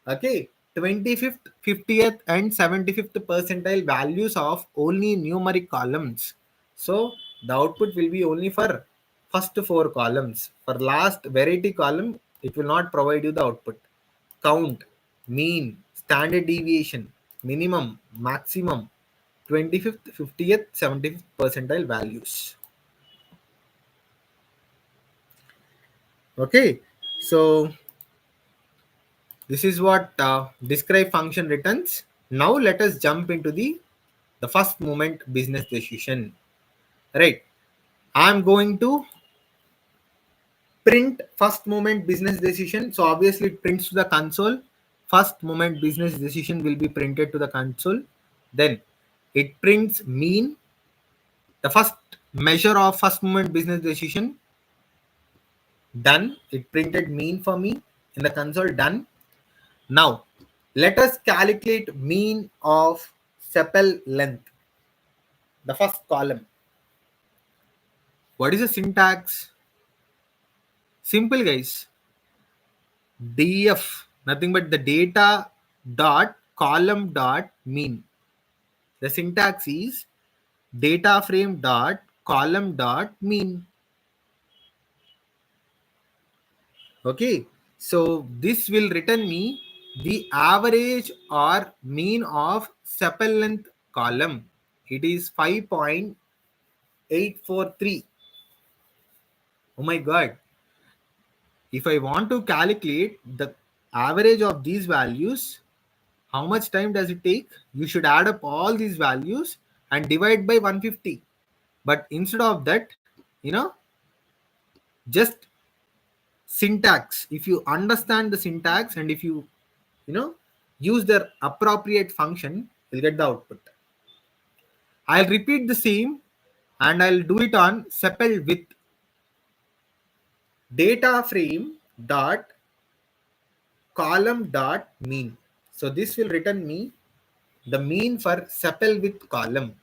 Okay, 25th, 50th, and 75th percentile values of only numeric columns. So the output will be only for first 4 columns. For last variety column, it will not provide you the output. Count, mean, standard deviation, minimum, maximum, 25th, 50th, 75th percentile values. Okay, so this is what describe function returns. Now let us jump into the first moment business decision. Right. I'm going to print first moment business decision. So obviously it prints to the console. First moment business decision will be printed to the console. Then it prints mean, the first measure of first moment business decision. Done. It printed mean for me in the console. Done. Now let us calculate mean of sepal length, the first column. What is the syntax? Simple, guys. df, nothing but the data dot column dot mean. The syntax is data frame dot column dot mean. Okay, so this will return me the average or mean of sepal length column. It is 5.843. Oh my god. If I want to calculate the average of these values, how much time does it take? You should add up all these values and divide by 150. But instead of that, just syntax. If you understand the syntax and if you know, use the appropriate function, you'll get the output. I'll repeat the same and I'll do it on sepal with data frame dot column dot mean. So this will return me the mean for sepal with column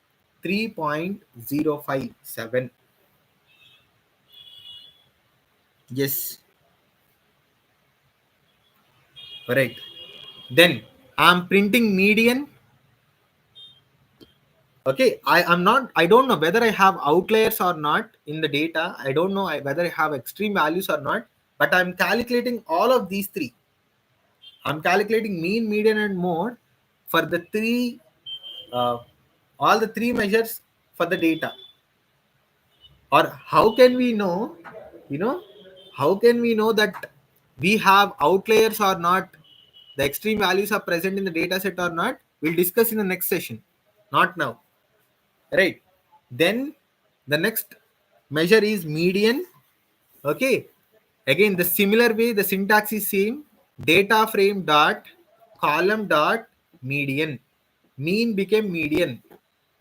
3.057. Yes, correct. Then I'm printing median. Okay, I don't know whether I have outliers or not in the data. I don't know whether I have extreme values or not, but I'm calculating all of these three. I'm calculating mean, median, and mode for the three, uh, all the three measures for the data. Or how can we know, you know, how can we know that we have outliers or not, the extreme values are present in the data set or not? We'll discuss in the next session, not now. Right? Then the next measure is median. Okay, again the similar way the syntax is same. Data frame dot column dot median. Mean became median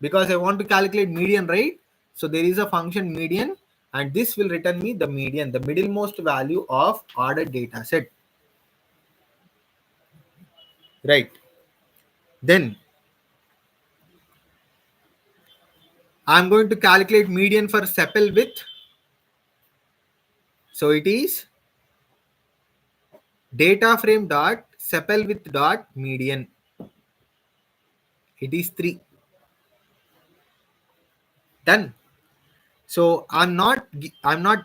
because I want to calculate median, right? So there is a function median and this will return me the median, the middlemost value of ordered data set. Right? Then I'm going to calculate median for sepal width. So it is data frame dot sepal width dot median. It is 3. Done. So I'm not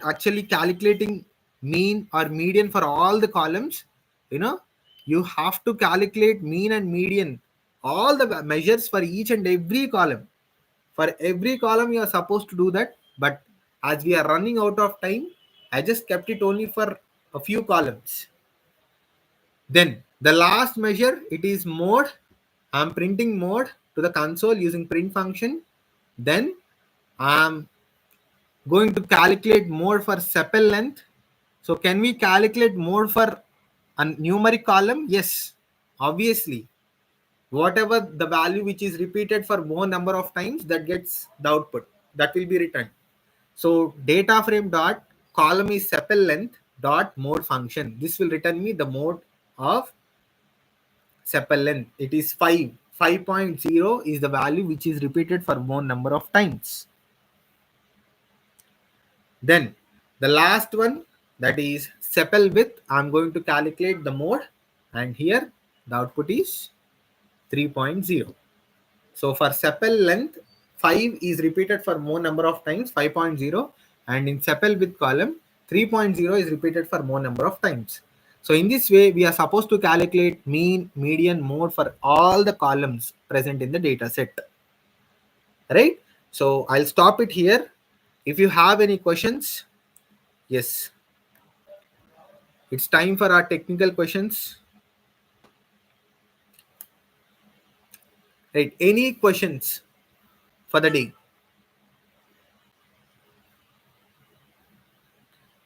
actually calculating mean or median for all the columns. You have to calculate mean and median, all the measures for each and every column. For every column you are supposed to do that, but as we are running out of time, I just kept it only for a few columns. Then the last measure, it is mode. I'm printing mode to the console using print function. Then I'm going to calculate mode for sepal length. So can we calculate mode for a numeric column? Yes, obviously. Whatever the value which is repeated for more number of times, that gets the output. That will be returned. So data frame dot column is sepal length dot mode function. This will return me the mode of sepal length. It is 5. 5.0 is the value which is repeated for more number of times. Then the last one, that is sepal width. I'm going to calculate the mode and here the output is 3.0. So for sepal length, 5 is repeated for more number of times, 5.0, and in sepal width column, 3.0 is repeated for more number of times. So in this way, we are supposed to calculate mean, median, mode for all the columns present in the data set. Right? So I'll stop it here. If you have any questions, yes, it's time for our technical questions. Right? Any questions for the day?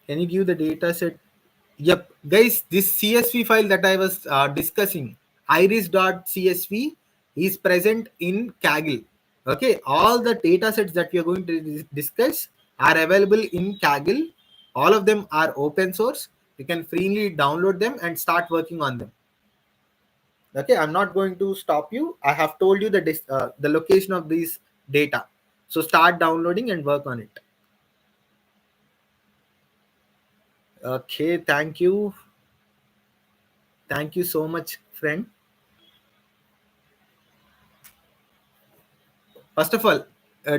Can you give the data set? Yep, guys, this CSV file that I was discussing, iris.csv, is present in Kaggle. Okay, all the data sets that we are going to discuss are available in Kaggle. All of them are open source. You can freely download them and start working on them. Okay, I'm not going to stop you. I have told you the location of these data. So start downloading and work on it. Okay, thank you. Thank you so much, friend. First of all,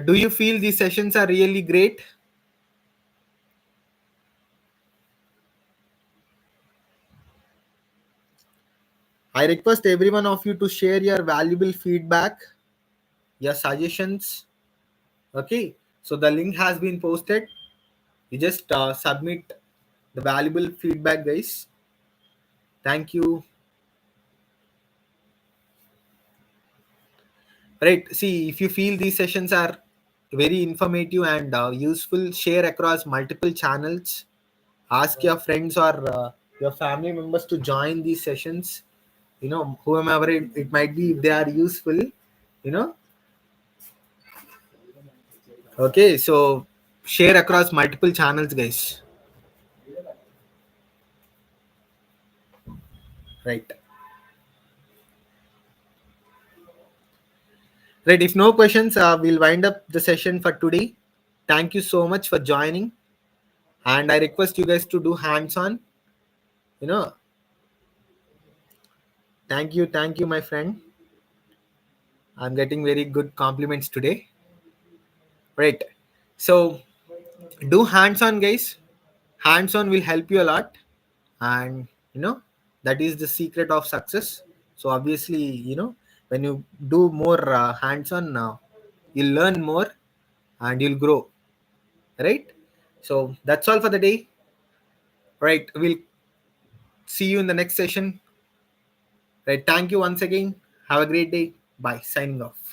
do you feel these sessions are really great? I request every one of you to share your valuable feedback, your suggestions. Okay, so the link has been posted. You just submit the valuable feedback, guys. Thank you. Right, see, if you feel these sessions are very informative and useful, share across multiple channels. Ask your friends or your family members to join these sessions. You know, whomever it might be, if they are useful, you know. Okay, so share across multiple channels, guys. Right. Right. If no questions, we'll wind up the session for today. Thank you so much for joining. And I request you guys to do hands on. You know, thank you. Thank you, my friend. I'm getting very good compliments today. Right. So do hands on, guys. Hands on will help you a lot. And, that is the secret of success. So obviously, when you do more hands on now, you'll learn more and you'll grow. Right. So that's all for the day. Right. We'll see you in the next session. Right. Thank you once again. Have a great day. Bye. Signing off.